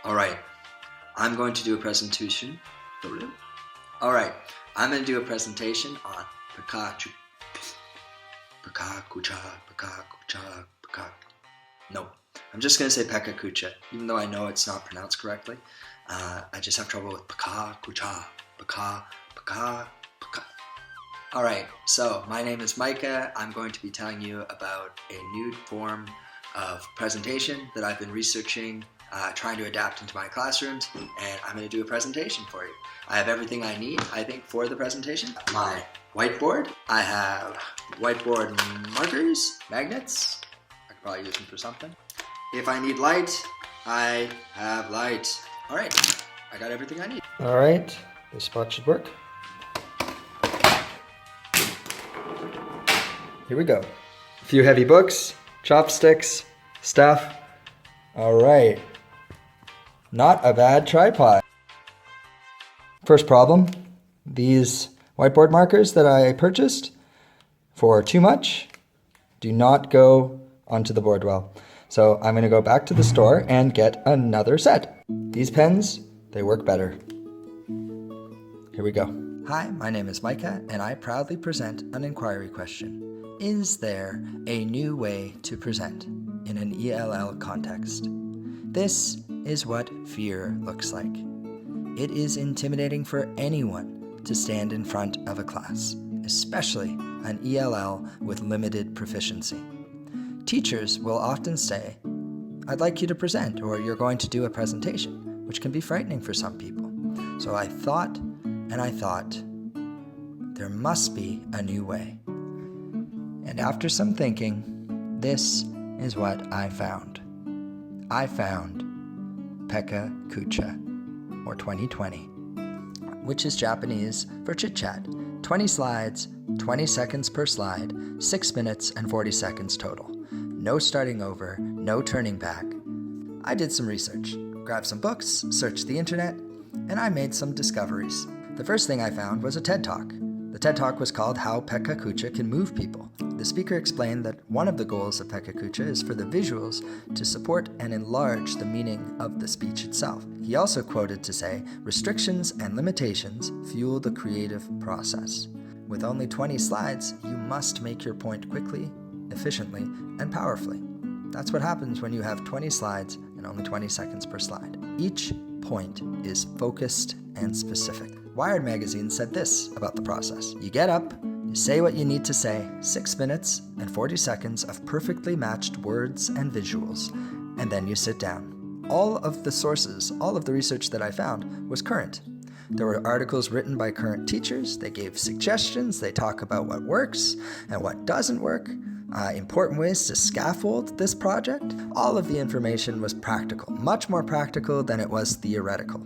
Alright, I'm going to do a presentation. Alright, I'm going to do a presentation on Pecha Kucha. No, I'm just going to say Pecha Kucha, even though I know it's not pronounced correctly. I just have trouble with Pecha Kucha. Alright, so my name is Micah. I'm going to be telling you about a new form of presentation that I've been researching, trying to adapt into my classrooms, and I'm going to do a presentation for you. I have everything I need, I think, for the presentation. My whiteboard. I have whiteboard markers, magnets. I could probably use them for something. If I need light, I have light. Alright, I got everything I need. Alright, this spot should work. Here we go. A few heavy books, chopsticks, stuff. Alright. Not a bad tripod. First problem, these whiteboard markers that I purchased for too much do not go onto the board well. So I'm going to go back to the store and get another set. These pens, they work better. Here we go. Hi, my name is Micah, and I proudly present an inquiry question. Is there a new way to present in an ELL context? This is what fear looks like. It is intimidating for anyone to stand in front of a class, especially an ELL with limited proficiency. Teachers will often say, "I'd like you to present," or "You're going to do a presentation," which can be frightening for some people. So I thought, there must be a new way. And after some thinking, this is what I found. I found Pecha Kucha, or 2020, which is Japanese for chit-chat. 20 slides, 20 seconds per slide, 6 minutes and 40 seconds total. No starting over, no turning back. I did some research, grabbed some books, searched the internet, and I made some discoveries. The first thing I found was a TED Talk. The TED Talk was called How Pecha Kucha Can Move People. The speaker explained that one of the goals of Pecha Kucha is for the visuals to support and enlarge the meaning of the speech itself. He also quoted to say, "Restrictions and limitations fuel the creative process. With only 20 slides, you must make your point quickly, efficiently, and powerfully." That's what happens when you have 20 slides and only 20 seconds per slide. Each point is focused and specific. Wired magazine said this about the process. You get up, you say what you need to say, 6 minutes and 40 seconds of perfectly matched words and visuals, and then you sit down. All of the sources, all of the research that I found was current. There were articles written by current teachers, they gave suggestions, they talk about what works and what doesn't work, important ways to scaffold this project. All of the information was practical, much more practical than it was theoretical.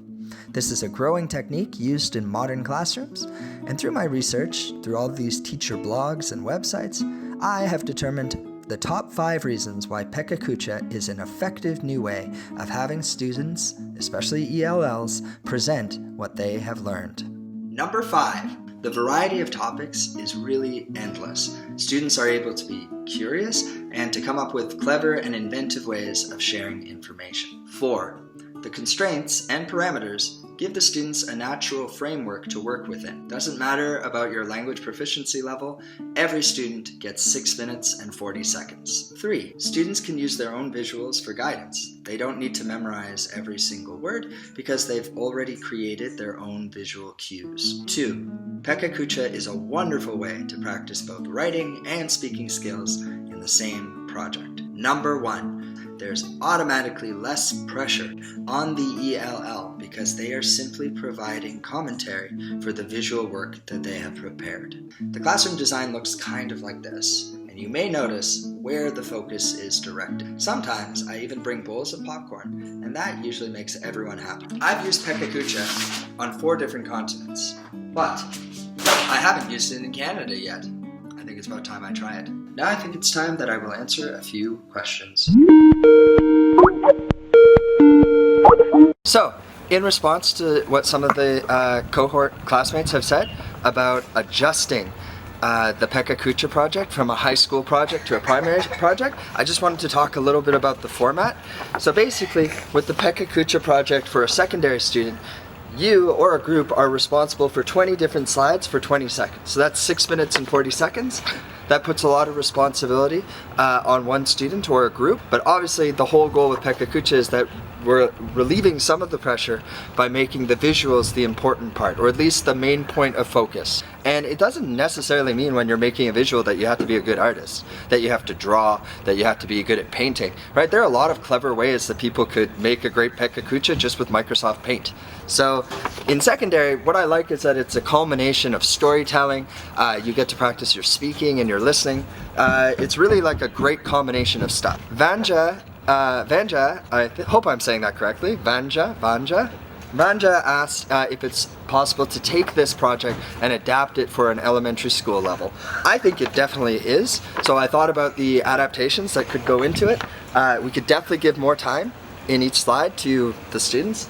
This is a growing technique used in modern classrooms, and through my research, through all these teacher blogs and websites, I have determined the top 5 reasons why Pecha Kucha is an effective new way of having students, especially ELLs, present what they have learned. Number 5. The variety of topics is really endless. Students are able to be curious and to come up with clever and inventive ways of sharing information. 4. The constraints and parameters give the students a natural framework to work within. Doesn't matter about your language proficiency level, every student gets 6 minutes and 40 seconds. 3. Students can use their own visuals for guidance. They don't need to memorize every single word because they've already created their own visual cues. 2. Pecha Kucha is a wonderful way to practice both writing and speaking skills in the same project. Number 1. There's automatically less pressure on the ELL because they are simply providing commentary for the visual work that they have prepared. The classroom design looks kind of like this, and you may notice where the focus is directed. Sometimes I even bring bowls of popcorn, and that usually makes everyone happy. I've used Pecha Kucha on 4 different continents, but I haven't used it in Canada yet. I think it's about time I try it. Now I think it's time that I will answer a few questions. So, in response to what some of the cohort classmates have said about adjusting the Pecha Kucha project from a high school project to a primary project, I just wanted to talk a little bit about the format. So basically, with the Pecha Kucha project for a secondary student, you or a group are responsible for 20 different slides for 20 seconds. So that's 6 minutes and 40 seconds. That puts a lot of responsibility on one student or a group, but obviously the whole goal with Pecha Kucha is that we're relieving some of the pressure by making the visuals the important part, or at least the main point of focus. And it doesn't necessarily mean when you're making a visual that you have to be a good artist, that you have to draw, that you have to be good at painting, right? There are a lot of clever ways that people could make a great Pecha Kucha just with Microsoft Paint. So in secondary, what I like is that it's a culmination of storytelling. You get to practice your speaking and your listening. It's really like a great combination of stuff. Vanja, I hope I'm saying that correctly. Vanja asked if it's possible to take this project and adapt it for an elementary school level. I think it definitely is. So I thought about the adaptations that could go into it. We could definitely give more time in each slide to the students.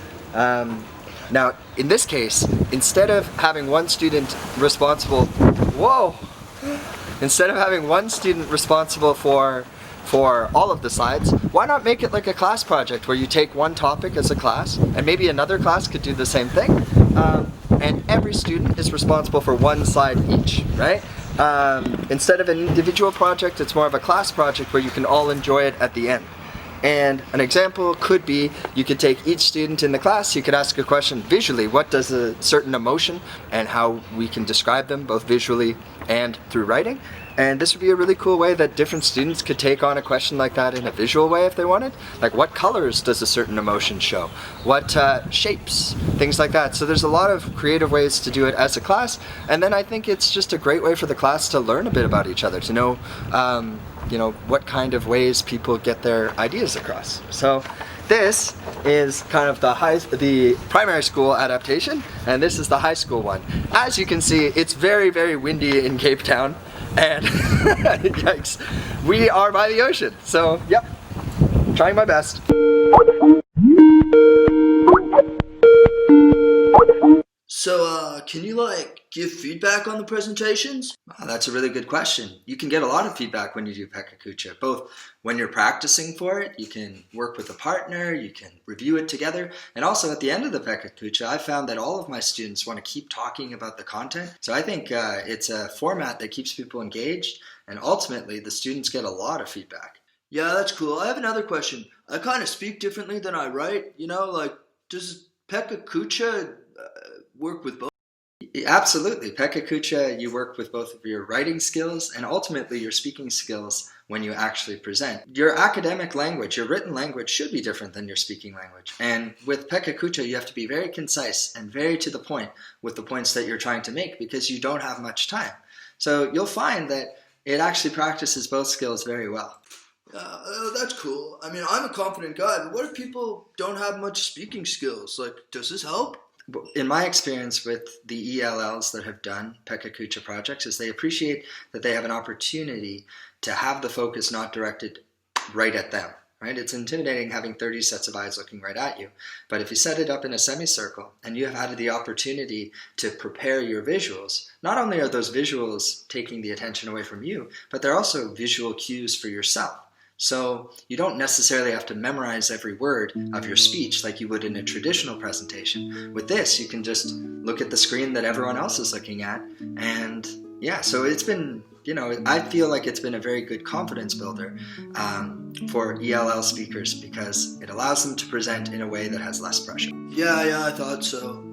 Now, in this case, instead of having one student responsible, for all of the slides, why not make it like a class project where you take one topic as a class and maybe another class could do the same thing, and every student is responsible for one slide each, right? Instead of an individual project, it's more of a class project where you can all enjoy it at the end. And an example could be, you could take each student in the class, you could ask a question visually, what does a certain emotion, and how we can describe them both visually and through writing. And this would be a really cool way that different students could take on a question like that in a visual way if they wanted. Like, what colors does a certain emotion show? What shapes? Things like that. So there's a lot of creative ways to do it as a class. And then I think it's just a great way for the class to learn a bit about each other, to know what kind of ways people get their ideas across. So this is kind of the primary school adaptation, and this is the high school one. As you can see, it's very, very windy in Cape Town, and yikes, we are by the ocean. So, yep, trying my best. So, can you give feedback on the presentations? Oh, that's a really good question. You can get a lot of feedback when you do Pecha Kucha, both when you're practicing for it, you can work with a partner, you can review it together, and also at the end of the Pecha Kucha, I found that all of my students want to keep talking about the content. So I think it's a format that keeps people engaged, and ultimately the students get a lot of feedback. Yeah, that's cool. I have another question. I kind of speak differently than I write, does Pecha Kucha work with both? Absolutely. Pecha Kucha, you work with both of your writing skills and ultimately your speaking skills when you actually present. Your academic language, your written language should be different than your speaking language. And with Pecha Kucha, you have to be very concise and very to the point with the points that you're trying to make because you don't have much time. So you'll find that it actually practices both skills very well. That's cool. I mean, I'm a confident guy, but what if people don't have much speaking skills? Does this help? In my experience with the ELLs that have done Pecha Kucha projects is they appreciate that they have an opportunity to have the focus not directed right at them, right? It's intimidating having 30 sets of eyes looking right at you. But if you set it up in a semicircle and you have had the opportunity to prepare your visuals, not only are those visuals taking the attention away from you, but they're also visual cues for yourself. So you don't necessarily have to memorize every word of your speech like you would in a traditional presentation. With this, you can just look at the screen that everyone else is looking at. And yeah, so it's been, I feel like it's been a very good confidence builder for ELL speakers because it allows them to present in a way that has less pressure. Yeah, I thought so.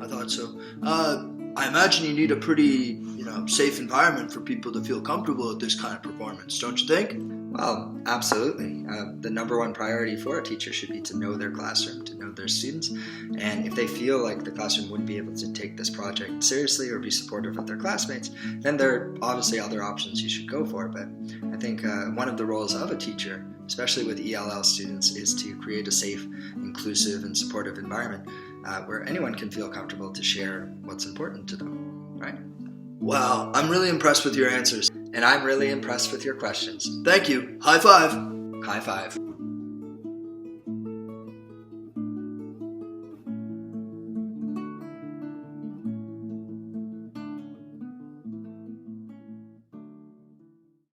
I imagine you need a pretty, safe environment for people to feel comfortable at this kind of performance, don't you think? Well, absolutely. The number one priority for a teacher should be to know their classroom, to know their students. And if they feel like the classroom wouldn't be able to take this project seriously or be supportive of their classmates, then there are obviously other options you should go for. But I think one of the roles of a teacher, especially with ELL students, is to create a safe, inclusive, and supportive environment where anyone can feel comfortable to share what's important to them, right? Wow, I'm really impressed with your answers. And I'm really impressed with your questions. Thank you. High five. High five.